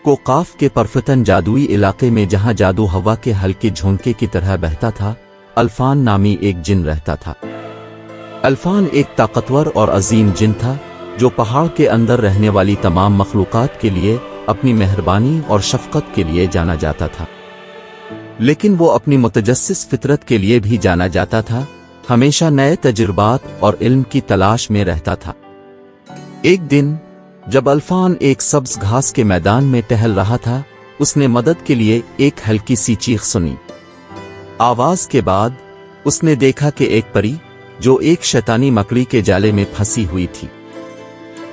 कोकाफ के परफतन जादुई इलाके में जहां जादू हवा के हल्के झोंके की तरह बहता था, अल्फान नामी एक जिन रहता था। अल्फान एक ताकतवर और अजीम जिन था जो पहाड़ के अंदर रहने वाली तमाम मखलूकात के लिए अपनी मेहरबानी और शफकत के लिए जाना जाता था, लेकिन वो अपनी मुतजस्सिस फितरत के लिए भी जाना जाता था। हमेशा नए तजुर्बात और इल्म की तलाश में रहता था। एक दिन जब अल्फान एक सब्ज घास के मैदान में टहल रहा था, उसने मदद के लिए एक हल्की सी चीख सुनी। आवाज के बाद उसने देखा कि एक परी जो एक शैतानी मकड़ी के जाले में फंसी हुई थी,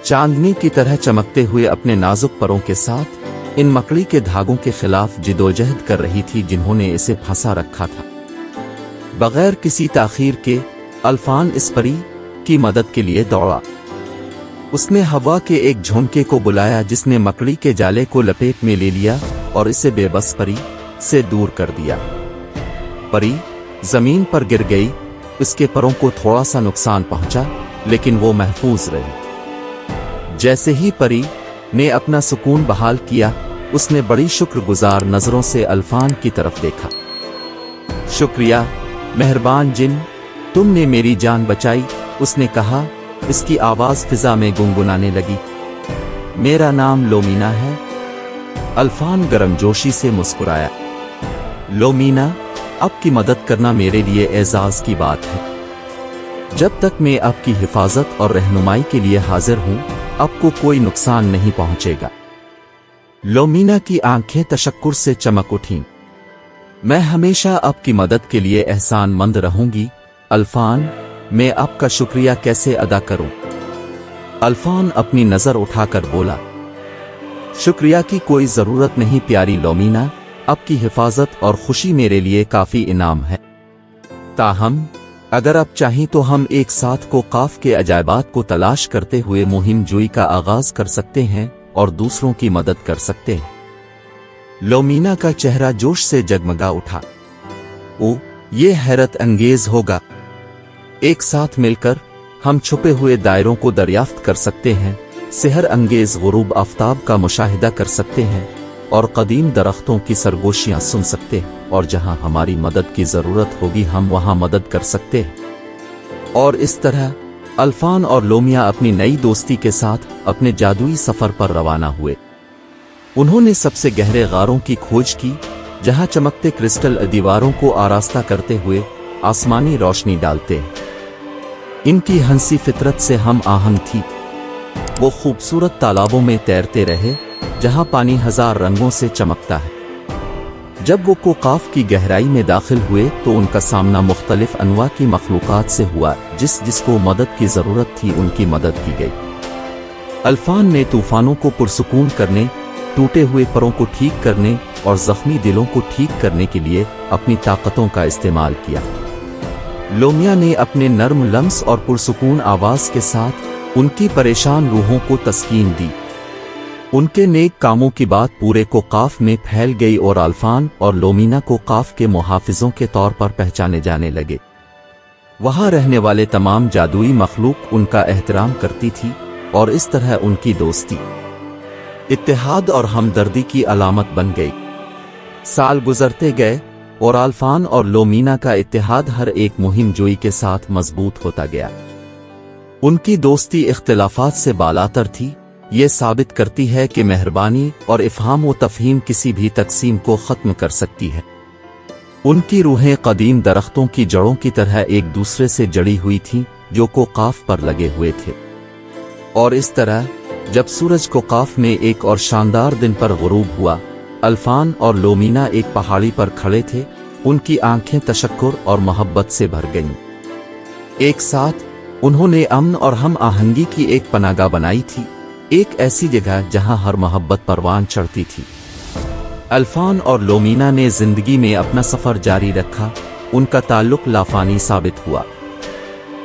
चांदनी की तरह चमकते हुए अपने नाजुक परों के साथ इन मकड़ी के धागों के खिलाफ जिदोजहद कर रही थी जिन्होंने इसे फंसा रखा था। बगैर किसी ताखीर के अल्फान इस परी की मदद के लिए दौड़ा। उसने हवा के एक झोंके को बुलाया जिसने मकड़ी के जाले को लपेट में ले लिया और इसे बेबस परी से दूर कर दिया। परी जमीन पर गिर गई। उसके परों को थोड़ा सा नुकसान पहुंचा, लेकिन वो महफूज रही। जैसे ही परी ने अपना सुकून बहाल किया, उसने बड़ी शुक्रगुजार नजरों से अल्फान की तरफ देखा। शुक्रिया मेहरबान जिन, तुमने मेरी जान बचाई, उसने कहा। इसकी आवाज फिजा में गुनगुनाने लगी। मेरा नाम लोमीना है। अल्फान गर्मजोशी से मुस्कुराया। लोमीना, आपकी मदद करना मेरे लिए एजाज की बात है। जब तक मैं आपकी हिफाजत और रहनुमाई के लिए हाजिर हूं, आपको कोई नुकसान नहीं पहुंचेगा। लोमीना की आंखें तशक्कुर से चमक उठीं। मैं हमेशा आपकी मदद के लिए एहसानमंद रहूंगी। अल्फान, मैं आपका शुक्रिया कैसे अदा करूं? अल्फान अपनी नजर उठाकर बोला। शुक्रिया की कोई जरूरत नहीं प्यारी लोमीना, आपकी हिफाजत और खुशी मेरे लिए काफी इनाम है। ताहम अगर आप चाहें तो हम एक साथ कोकाफ के अजायबात को तलाश करते हुए मुहिम जुई का आगाज कर सकते हैं और दूसरों की मदद कर सकते हैं। लोमीना का चेहरा जोश से जगमगा उठा। ओ, ये हैरत अंगेज होगा। एक साथ मिलकर हम छुपे हुए दायरों को दरियाफ्त कर सकते हैं, सेहर अंगेज गुरूब आफ्ताब का मुशाहिदा कर सकते हैं और कदीम दरख्तों की सरगोशियां सुन सकते हैं, और जहां हमारी मदद की जरूरत होगी हम वहां मदद कर सकते हैं। और इस तरह अल्फान और लोमिया अपनी नई दोस्ती के साथ अपने जादुई सफर पर रवाना हुए। उन्होंने सबसे गहरे गारों की खोज की जहां चमकते क्रिस्टल दीवारों को आरास्ता करते हुए आसमानी रोशनी डालते हैं। इनकी हंसी फितरत से हम आहंग थी। वो खूबसूरत तालाबों में तैरते रहे जहां पानी हजार रंगों से चमकता है। जब वो कोकाफ की गहराई में दाखिल हुए तो उनका सामना मुख्तलिफ अनवा की मखलूकात से हुआ। जिसको मदद की जरूरत थी उनकी मदद की गई। अल्फान ने तूफानों को पुरसुकून करने, टूटे हुए परों को ठीक करने और जख्मी दिलों को ठीक करने के लिए अपनी ताकतों का इस्तेमाल किया। लोमिया ने अपने नर्म लम्स और पुरसुकून आवाज के साथ उनकी परेशान रूहों को तस्कीन दी। उनके नेक कामों की बात पूरे कोकाफ में फैल गई और अल्फान और लोमीना कोकाफ के मुहाफिजों के तौर पर पहचाने जाने लगे। वहां रहने वाले तमाम जादुई मखलूक उनका एहतराम करती थी और इस तरह उनकी दोस्ती, इत्तेहाद और हमदर्दी की अलामत बन गई। साल गुजरते गए और अल्फान और लोमीना का इत्तेहाद हर एक मुहिम जोई के साथ मजबूत होता गया। उनकी दोस्ती इख्तिलाफात से बालातर थी। ये साबित करती है कि मेहरबानी और इफ़हाम व तफ़हीम किसी भी तकसीम को ख़त्म कर सकती है। उनकी रूहें कदीम दरख्तों की जड़ों की तरह एक दूसरे से जड़ी हुई थीं जो कोकाफ पर लगे हुए थे। और इस तरह जब सूरज कोकाफ में एक और शानदार दिन पर गुरूब हुआ, अल्फान और लोमीना एक पहाड़ी पर खड़े थे। उनकी आंखें तशक्कुर और मोहब्बत से भर गईं। एक साथ उन्होंने अमन और हम आहंगी की एक पनाहगाह बनाई थी, एक ऐसी जगह जहां हर मोहब्बत परवान चढ़ती थी। अल्फान और लोमीना ने जिंदगी में अपना सफर जारी रखा। उनका ताल्लुक लाफानी साबित हुआ।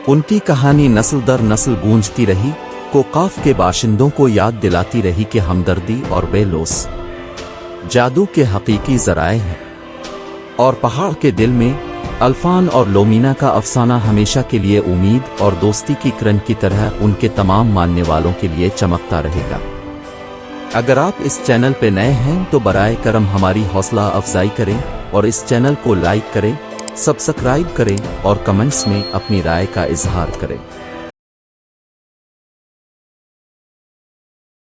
उनकी कहानी नस्ल दर नस्ल गूंजती रही, कोकाफ के बाशिंदों को याद दिलाती रही कि हमदर्दी और बेलोस जादू के हकीकी जराए हैं। और पहाड़ के दिल में अल्फान और लोमीना का अफसाना हमेशा के लिए उम्मीद और दोस्ती की किरण की तरह उनके तमाम मानने वालों के लिए चमकता रहेगा। اگر آپ اس چینل پہ نئے ہیں تو برائے کرم ہماری حوصلہ افزائی کریں اور اس چینل کو لائک کریں، سبسکرائب کریں اور کمنٹس میں اپنی رائے کا اظہار کریں۔